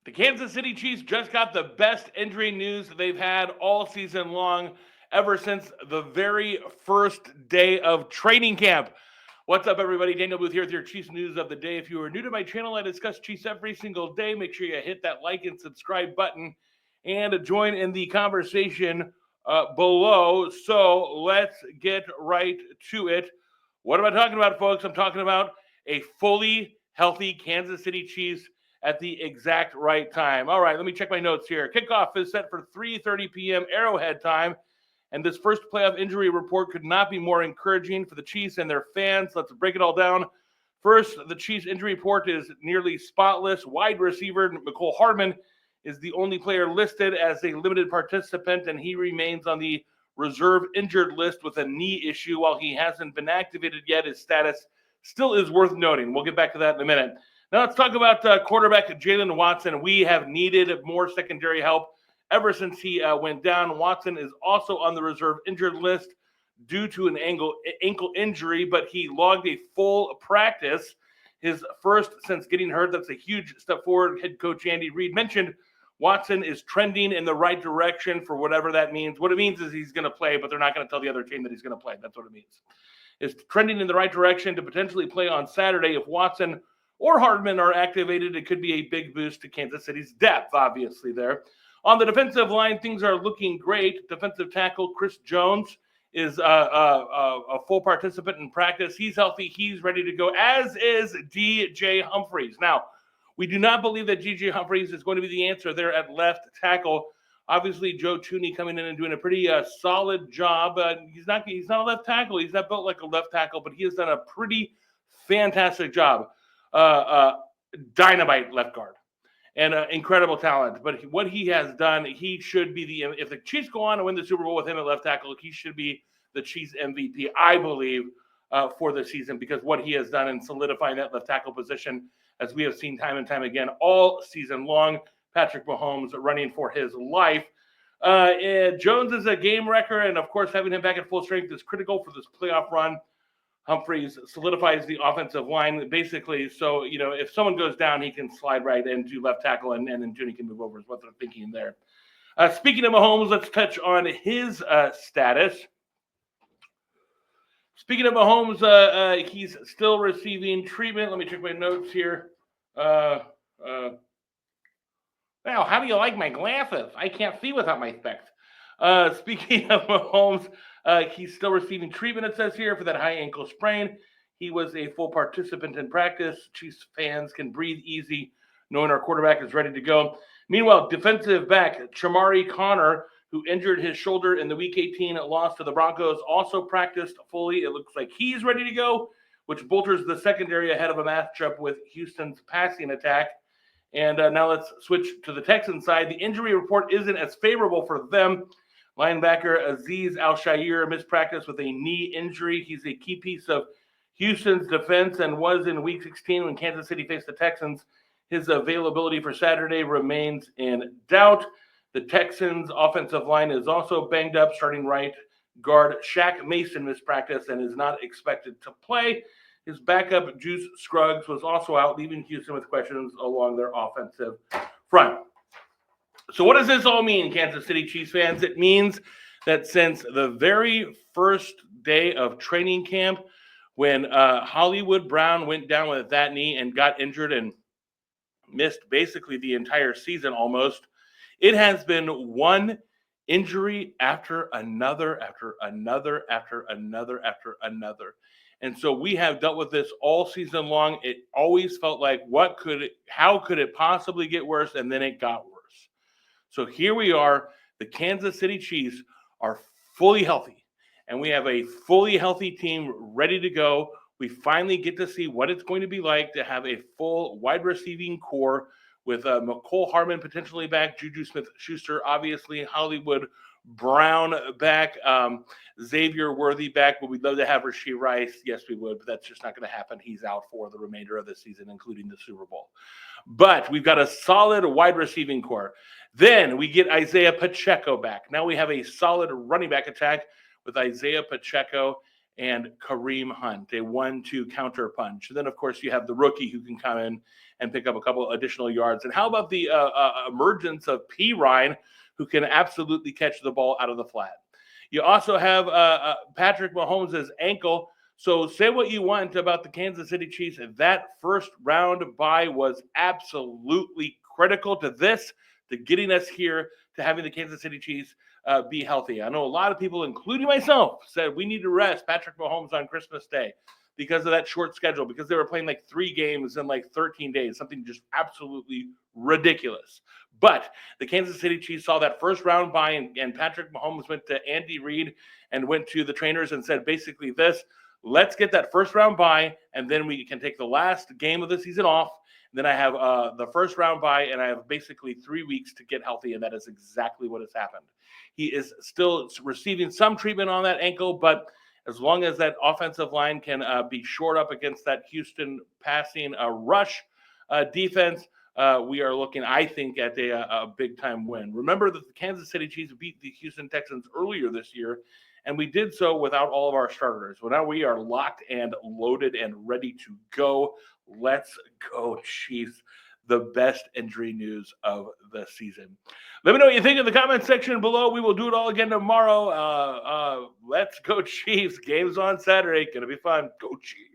The Kansas City Chiefs just got the best injury news they've had all season long, ever since the very first day of training camp. What's up, everybody? Daniel Booth here with your Chiefs news of the day. If you are new to my channel, I discuss Chiefs every single day. Make sure you hit that like and subscribe button and join in the conversation below. So let's get right to it. What am I talking about, folks? I'm talking about a fully healthy Kansas City Chiefs at the exact right time. All right, let me check my notes here. Kickoff is set for 3:30 p.m. Arrowhead time, and this first playoff injury report could not be more encouraging for the Chiefs and their fans. Let's break it all down. First, the Chiefs injury report is nearly spotless. Wide receiver McCole Hardman is the only player listed as a limited participant, and he remains on the reserve injured list with a knee issue. While he hasn't been activated yet, his status still is worth noting. We'll get back to that in a minute. Now let's talk about quarterback Jalen Watson. We have needed more secondary help ever since he went down. Watson is also on the reserve injured list due to an ankle injury, but he logged a full practice, his first since getting hurt. That's a huge step forward. Head coach Andy Reid mentioned Watson is trending in the right direction for whatever that means. What it means is he's going to play, but they're not going to tell the other team that he's going to play. That's what it means. Is trending in the right direction to potentially play on Saturday. If Watson or Hardman are activated, it could be a big boost to Kansas City's depth, obviously, there. On the defensive line, things are looking great. Defensive tackle Chris Jones is a full participant in practice. He's healthy. He's ready to go, as is DJ Humphries. Now, we do not believe that DJ Humphries is going to be the answer there at left tackle. Obviously, Joe Thuney coming in and doing a pretty solid job. He's not a left tackle. He's not built like a left tackle, but he has done a pretty fantastic job. Dynamite left guard and incredible talent. But what he has done, he should be if the Chiefs go on and win the Super Bowl with him at left tackle, he should be the Chiefs MVP, I believe, for the season, because what he has done in solidifying that left tackle position, as we have seen time and time again all season long. Patrick Mahomes running for his life. Jones is a game wrecker, and of course, having him back at full strength is critical for this playoff run. Humphries solidifies the offensive line, basically. So, if someone goes down, he can slide right into left tackle, and then Thuney can move over, is what they're thinking there. Speaking of Mahomes, let's touch on his status. Speaking of Mahomes, he's still receiving treatment. Let me check my notes here. Wow, how do you like my glasses? I can't see without my specs. Speaking of Mahomes, he's still receiving treatment, it says here, for that high ankle sprain. He was a full participant in practice. Chiefs fans can breathe easy knowing our quarterback is ready to go. Meanwhile, defensive back Chamari Connor, who injured his shoulder in the Week 18 loss to the Broncos, also practiced fully. It looks like he's ready to go, which bolsters the secondary ahead of a matchup with Houston's passing attack. And now let's switch to the Texans side. The injury report isn't as favorable for them. Linebacker Azeez Al-Shaair missed practice with a knee injury. He's a key piece of Houston's defense and was in Week 16 when Kansas City faced the Texans. His availability for Saturday remains in doubt. The Texans' offensive line is also banged up. Starting right guard Shaq Mason missed practice and is not expected to play. His backup, Juice Scruggs, was also out, leaving Houston with questions along their offensive front. So what does this all mean, Kansas City Chiefs fans? It means that since the very first day of training camp, when Hollywood Brown went down with that knee and got injured and missed basically the entire season almost, it has been one injury after another, after another, after another, after another. And so we have dealt with this all season long. It always felt like, how could it possibly get worse? And then it got worse. So here we are. The Kansas City Chiefs are fully healthy, and we have a fully healthy team ready to go. We finally get to see what it's going to be like to have a full wide receiving core with McCole Hardman potentially back, Juju Smith-Schuster, obviously, Hollywood Brown back, Xavier Worthy back. Would we love to have Rashee Rice? Yes, we would, but that's just not going to happen. He's out for the remainder of the season, including the Super Bowl. But we've got a solid wide receiving core. Then we get Isaiah Pacheco back. Now we have a solid running back attack with Isaiah Pacheco and Kareem Hunt, a 1-2 counter punch. And then, of course, you have the rookie who can come in and pick up a couple additional yards. And how about the emergence of P. Ryan, who can absolutely catch the ball out of the flat? You also have Patrick Mahomes' ankle. So say what you want about the Kansas City Chiefs. That first round bye was absolutely critical to this, to getting us here, to having the Kansas City Chiefs be healthy. I know a lot of people, including myself, said we need to rest Patrick Mahomes on Christmas Day because of that short schedule, because they were playing like 3 games in like 13 days, something just absolutely ridiculous. But the Kansas City Chiefs saw that first round bye, and Patrick Mahomes went to Andy Reid and went to the trainers and said basically this: let's get that first round bye, and then we can take the last game of the season off. Then I have the first round bye, and I have basically 3 weeks to get healthy, and that is exactly what has happened. He is still receiving some treatment on that ankle, but as long as that offensive line can be shored up against that Houston passing rush defense, we are looking, I think, at a big-time win. Remember that the Kansas City Chiefs beat the Houston Texans earlier this year, and we did so without all of our starters. Well, now we are locked and loaded and ready to go. Let's go, Chiefs. The best injury news of the season. Let me know what you think in the comment section below. We will do it all again tomorrow. Let's go, Chiefs. Games on Saturday. Going to be fun. Go, Chiefs.